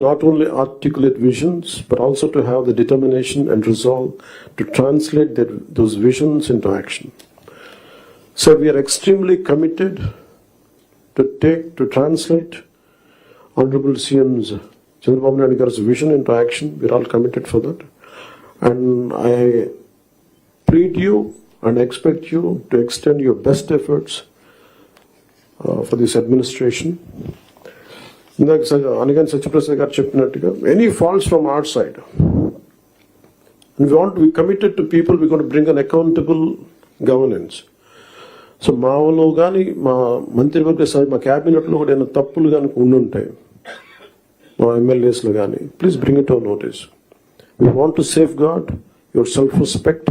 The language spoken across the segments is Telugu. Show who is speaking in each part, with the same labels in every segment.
Speaker 1: not only articulate visions, but also to have the determination and resolve to translate those visions into action. So we are extremely committed to translate Honorable CM's Chandrababu Naidu Garu's vision into action. We're all committed for that. And I plead you and expect you to extend your best efforts for this administration. ఇందాక అనగానే సత్యప్రసాద్ గారు చెప్పినట్టుగా any faults from our side we committed to people, we're going to bring an accountable governance. So మాలో కానీ మా మంత్రివర్గ సభ మా క్యాబినెట్లో కూడా ఏమైనా తప్పులు కానీ ఉండుంటాయి మా ఎమ్మెల్యేస్లో కానీ please bring it our notice. We want to safeguard your self respect,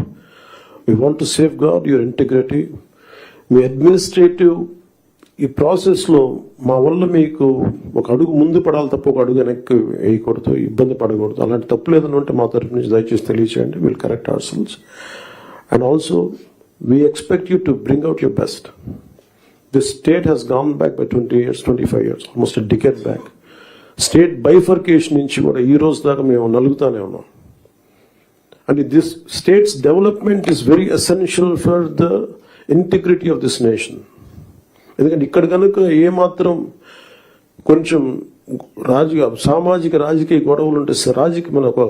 Speaker 1: we want to safeguard your integrity. మీ అడ్మినిస్ట్రేటివ్ ఈ ప్రాసెస్లో మా వల్ల మీకు ఒక అడుగు ముందు పడాలి తప్ప ఒక అడుగు వెనక్కి వేయకూడదు, ఇబ్బంది పడకూడదు. అలాంటి తప్పులు ఏదైనా ఉంటే మా తరఫు నుంచి దయచేసి తెలియచేయండి. Will correct our selves. And also we expect you to bring out your best. This state has gone back by 20 years, 25 years, almost a decade back. State bifurcation నుంచి కూడా ఈ రోజు దాకా మేము నలుగుతానే ఉన్నాం. And this state's development is very essential for the integrity of this nation. ఎందుకంటే ఇక్కడ కనుక ఏమాత్రం కొంచెం సామాజిక రాజకీయ గొడవలు ఉంటే మన ఒక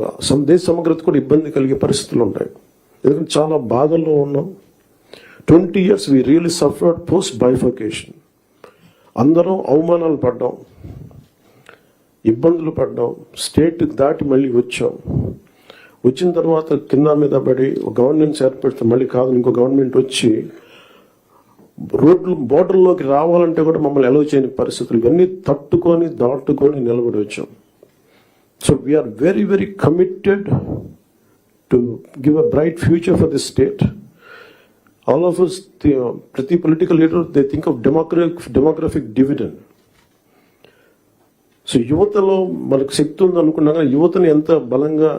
Speaker 1: దేశ సమగ్రత కూడా ఇబ్బంది కలిగే పరిస్థితులు ఉంటాయి. ఎందుకంటే చాలా బాధల్లో ఉన్నాం. 20 years we really suffered post bifurcation. అందరం అవమానాలు పడ్డాం, ఇబ్బందులు పడ్డాం, స్టేట్ దాటి మళ్ళీ వచ్చాం. వచ్చిన తర్వాత కింద మీద పడి గవర్నెన్స్ ఏర్పడితే మళ్ళీ కాదు ఇంకో గవర్నమెంట్ వచ్చి రోడ్లు బోర్డర్లోకి రావాలంటే కూడా మమ్మల్ని అలౌ చేయని పరిస్థితులు ఇవన్నీ తట్టుకొని దాటుకొని నిలబడి వచ్చాం. So we are very very committed to give a bright future for this state. All of us, ప్రతి political leader they think of demographic dividend. So యువతలో మనకు శక్తి ఉంది అనుకున్నాగా యువతని ఎంత బలంగా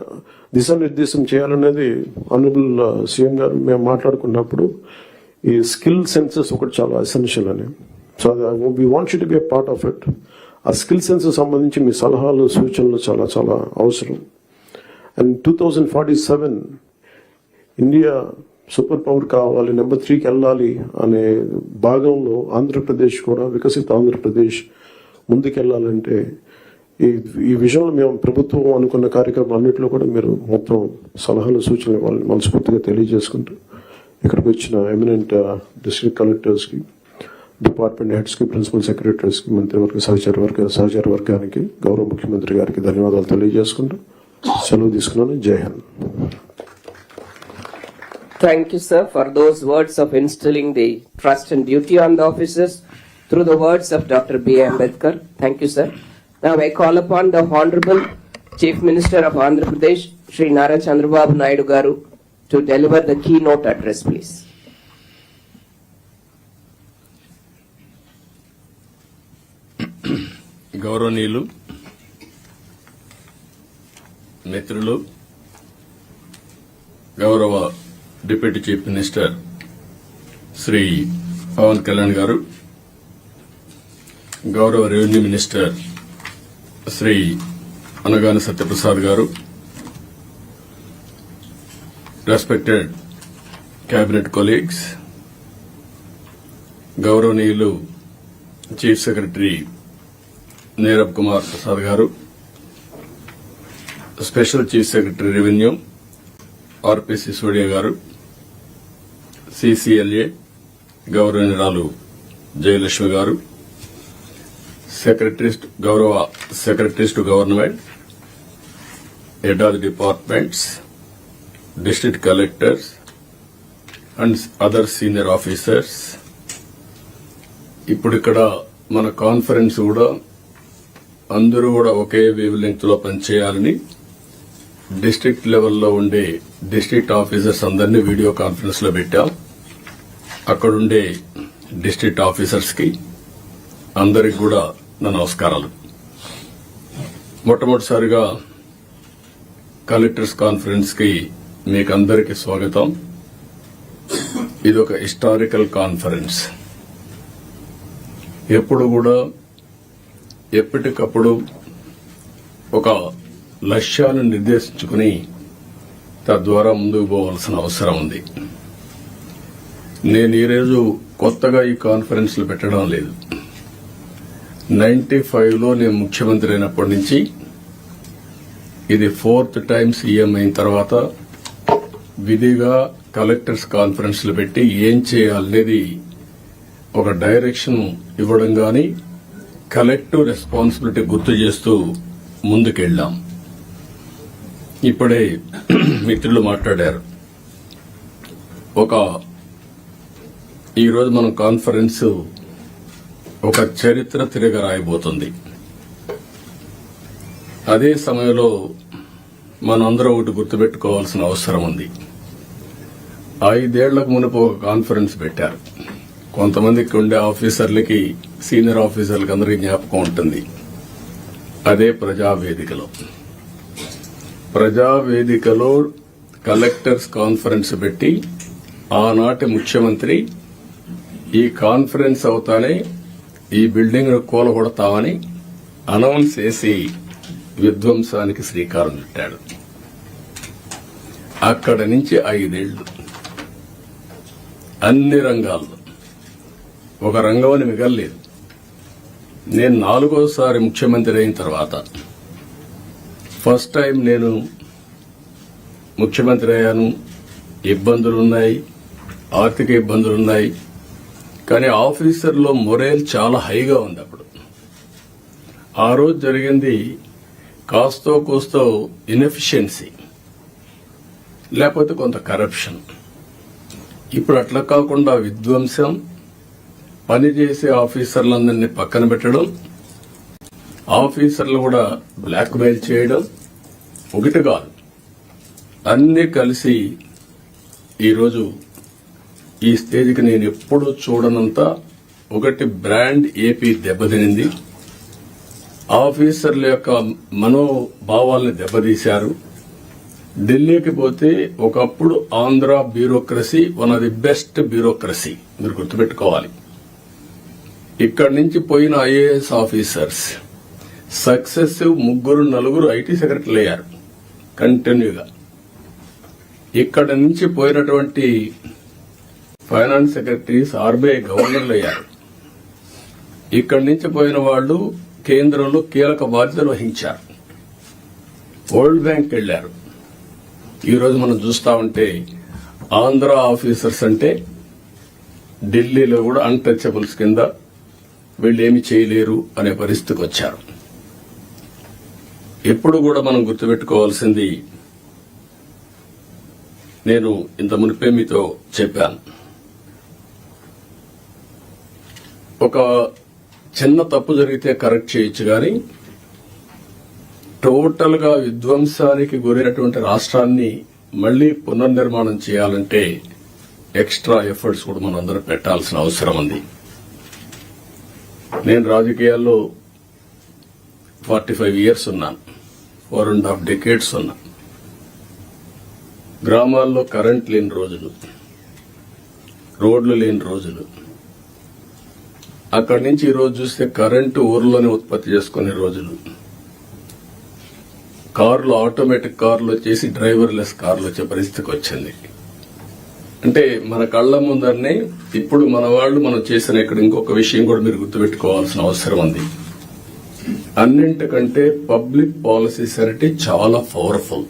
Speaker 1: దిశానిర్దేశం చేయాలనేది ఆనరబుల్ సీఎం గారు మేము మాట్లాడుకున్నప్పుడు ఈ స్కిల్ సెన్సెస్ ఒకటి చాలా ఎసెన్షియల్ అని. So we want you to be a part of it. ఆ స్కిల్ సెన్సెస్ సంబంధించి మీ సలహాలు సూచనలు చాలా చాలా అవసరం. అండ్ 2047 ఇండియా సూపర్ పవర్ కావాలి, నెంబర్ 3కి వెళ్ళాలి అనే భాగంలో ఆంధ్రప్రదేశ్ కూడా వికసిత ఆంధ్రప్రదేశ్ ముందుకెళ్ళాలంటే ఈ విషయంలో మేము ప్రభుత్వం అనుకున్న కార్యక్రమాలన్నింటిలో కూడా మీరు మొత్తం సలహాలు సూచనలు ఇవ్వాలని మనస్ఫూర్తిగా తెలియజేసుకుంటూ ఇక్కడికి వచ్చిన ఎమినెంట్ డిస్ట్రిక్ట్ కలెక్టర్స్కి, డిపార్ట్మెంట్ హెడ్స్కి, ప్రిన్సిపల్ సెక్రటరీస్కి, మంత్రివర్గ సహచార వర్గానికి, గౌరవ ముఖ్యమంత్రి గారికి ధన్యవాదాలు తెలియజేసుకుంటూ సెలవు తీసుకున్నాను. జై Hind.
Speaker 2: Thank you, sir, for those words of instilling the trust and duty on the officers through the words of Dr. B. Ambedkar. Thank you, sir. Now I call upon the Honorable Chief Minister of Andhra Pradesh, Shri Nara Chandrababu Naidu Garu, to deliver the keynote address, please.
Speaker 3: గౌరవనీయులు, మిత్రులు, గౌరవ deputy chief minister Shri Pawan Kalyan garu, గౌరవ revenue minister Shri Anagani Satyaprasad garu, respected cabinet colleagues, గౌరవనీయులు chief secretary Neerabh Kumar Prasad garu, special chief secretary revenue RP Sisodia garu, CCLA గౌరవనీయురాలు జయలక్ష్మి గారు, గౌరవ secretaries to government, head of the departments, district collectors and other senior officers. ఇప్పుడు ఇక్కడ మన కాన్ఫరెన్స్ కూడా అందరూ కూడా ఒకే వేవ్ లెంగ్త్ లో పనిచేయాలని డిస్ట్రిక్ట్ లెవెల్లో ఉండే డిస్ట్రిక్ట్ ఆఫీసర్స్ అందరినీ వీడియో కాన్ఫరెన్స్ లో పెట్టాం. అక్కడుండే డిస్ట్రిక్ట్ ఆఫీసర్స్ కి అందరికి కూడా నా నమస్కారాలు. మొట్టమొదటిసారిగా కలెక్టర్స్ కాన్ఫరెన్స్ కి మీకందరికి స్వాగతం. ఇదొక హిస్టారికల్ కాన్ఫరెన్స్. ఎప్పుడు కూడా ఎప్పటికప్పుడు ఒక లక్ష్యాలను నిర్దేశించుకుని తద్వారా ముందుకు పోవాల్సిన అవసరం ఉంది. నేను ఈరోజు కొత్తగా ఈ కాన్ఫరెన్స్లు పెట్టడం లేదు. 95లో నేను ముఖ్యమంత్రి అయినప్పటి నుంచి ఇది 4th టైం సీఎం అయిన తర్వాత విధిగా కలెక్టర్స్ కాన్ఫరెన్స్లు పెట్టి ఏం చేయాలనేది ఒక డైరెక్షన్ ఇవ్వడం గాని కలెక్టివ్ రెస్పాన్సిబిలిటీ గుర్తు చేస్తూ ముందుకెళ్లాం. ఇప్పుడే మిత్రులు మాట్లాడారు. ఈరోజు మనం కాన్ఫరెన్స్ ఒక చరిత్ర తిరగ రాయబోతుంది. అదే సమయంలో మనందరం ఒకటి గుర్తుపెట్టుకోవాల్సిన అవసరం ఉంది. 5 ఏళ్లకు మునుపు ఒక కాన్ఫరెన్స్ పెట్టారు. కొంతమందికి ఉండే ఆఫీసర్లకి, సీనియర్ ఆఫీసర్లకి అందరికీ జ్ఞాపకం ఉంటుంది. అదే ప్రజావేదికలో కలెక్టర్స్ కాన్ఫరెన్స్ పెట్టి ఆనాటి ముఖ్యమంత్రి ఈ కాన్ఫరెన్స్ అవుతానే ఈ బిల్డింగ్ కూలగొడతామని అనౌన్స్ చేసి విధ్వంసానికి శ్రీకారం చుట్టాడు. అక్కడి నుంచి 5 ఏళ్లు అన్ని రంగాల్లో ఒక రంగం అని మిగల్లేదు. నేను 4వసారి ముఖ్యమంత్రి అయిన తర్వాత ఫస్ట్ టైం నేను ముఖ్యమంత్రి అయ్యాను. ఇబ్బందులున్నాయి, ఆర్థిక ఇబ్బందులున్నాయి. కానీ ఆఫీసర్లో మొరేల్ చాలా హైగా ఉంది. అప్పుడు ఆ రోజు జరిగింది కాస్తో కూస్తో ఇన్ఎఫిషియన్సీ, లేకపోతే కొంత కరప్షన్. ఇప్పుడు అట్లా కాకుండా విధ్వంసం, పనిచేసే ఆఫీసర్లందరినీ పక్కన పెట్టడం, ఆఫీసర్లు కూడా బ్లాక్ మెయిల్ చేయడం, ఒకటి కాదు అన్నీ కలిసి ఈరోజు ఈ స్టేజ్కి నేను ఎప్పుడూ చూడనంత ఒకటి బ్రాండ్ ఏపీ దెబ్బతినింది. ఆఫీసర్ల యొక్క మనోభావాల్ని దెబ్బతీశారు. ఢిల్లీకి పోతే ఒకప్పుడు Andhra bureaucracy one of the best bureaucracy, మీరు గుర్తుపెట్టుకోవాలి. ఇక్కడి నుంచి పోయిన ఐఏఎస్ ఆఫీసర్స్ సక్సెసివ్ 3-4 ఐటీ సెక్రటరీలు అయ్యారు కంటిన్యూగా. ఇక్కడ నుంచి పోయినటువంటి ఫైనాన్స్ సెక్రటరీస్ ఆర్బీఐ గవర్నర్లు అయ్యారు. ఇక్కడి నుంచి పోయిన వాళ్లు కేంద్రంలో కీలక బాధ్యతలు వహించారు. వరల్డ్ బ్యాంక్ వెళ్లారు. ఈరోజు మనం చూస్తా ఉంటే ఆంధ్ర ఆఫీసర్స్ అంటే ఢిల్లీలో కూడా అన్టచబుల్స్ కింద వీళ్ళు ఏమి చేయలేరు అనే పరిస్థితికి వచ్చారు. ఎప్పుడు కూడా మనం గుర్తుపెట్టుకోవాల్సింది, నేను ఇంత మునిపే మీతో చెప్పాను, ఒక చిన్న తప్పు జరిగితే కరెక్ట్ చేయొచ్చు కానీ టోటల్ గా విధ్వంసానికి గురైనటువంటి రాష్ట్రాన్ని మళ్లీ పునర్నిర్మాణం చేయాలంటే ఎక్స్ట్రా ఎఫర్ట్స్ కూడా మనందరం పెట్టాల్సిన అవసరం ఉంది. నేను రాజకీయాల్లో 45 years ఉన్నాను, 4.5 decades ఉన్నా. గ్రామాల్లో కరెంట్ లేని రోజులు, రోడ్లు లేని రోజులు. అక్కడి నుంచి ఈరోజు చూస్తే కరెంటు ఊర్లోనే ఉత్పత్తి చేసుకునే రోజులు. కార్లు, ఆటోమేటిక్ కార్లు వచ్చేసి డ్రైవర్లెస్ కార్లు వచ్చే పరిస్థితికి వచ్చింది. అంటే మన కళ్ల ముందరనే ఇప్పుడు మన వాళ్ళు మనం చేసిన ఇక్కడ ఇంకొక విషయం కూడా మీరు గుర్తుపెట్టుకోవాల్సిన అవసరం ఉంది. అన్నింటికంటే పబ్లిక్ పాలసీస్ అంటే చాలా పవర్ఫుల్.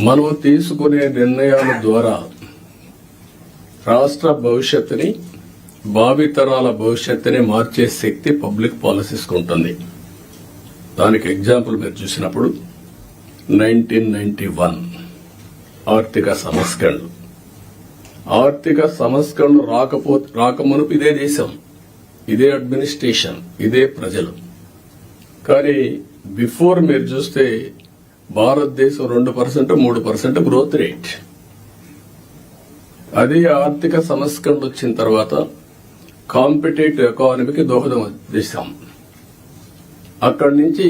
Speaker 3: మనం తీసుకునే నిర్ణయాల ద్వారా రాష్ట్ర భవిష్యత్తుని, భావితరాల భవిష్యత్తుని మార్చే శక్తి పబ్లిక్ పాలసీస్ ఉంటుంది. దానికి ఎగ్జాంపుల్ మీరు చూసినప్పుడు 1991 ఆర్థిక సంస్కరణలు రాకమునుపు ఇదే దేశం, ఇదే అడ్మినిస్ట్రేషన్, ఇదే ప్రజలు. కానీ బిఫోర్ మీరు చూస్తే భారతదేశం 2%, 3% గ్రోత్ రేట్. అదే ఆర్థిక సంస్కరణలు వచ్చిన తర్వాత కాంపిటేటివ్ ఎకానమీకి దోహదం చేశాం. అక్కడి నుంచి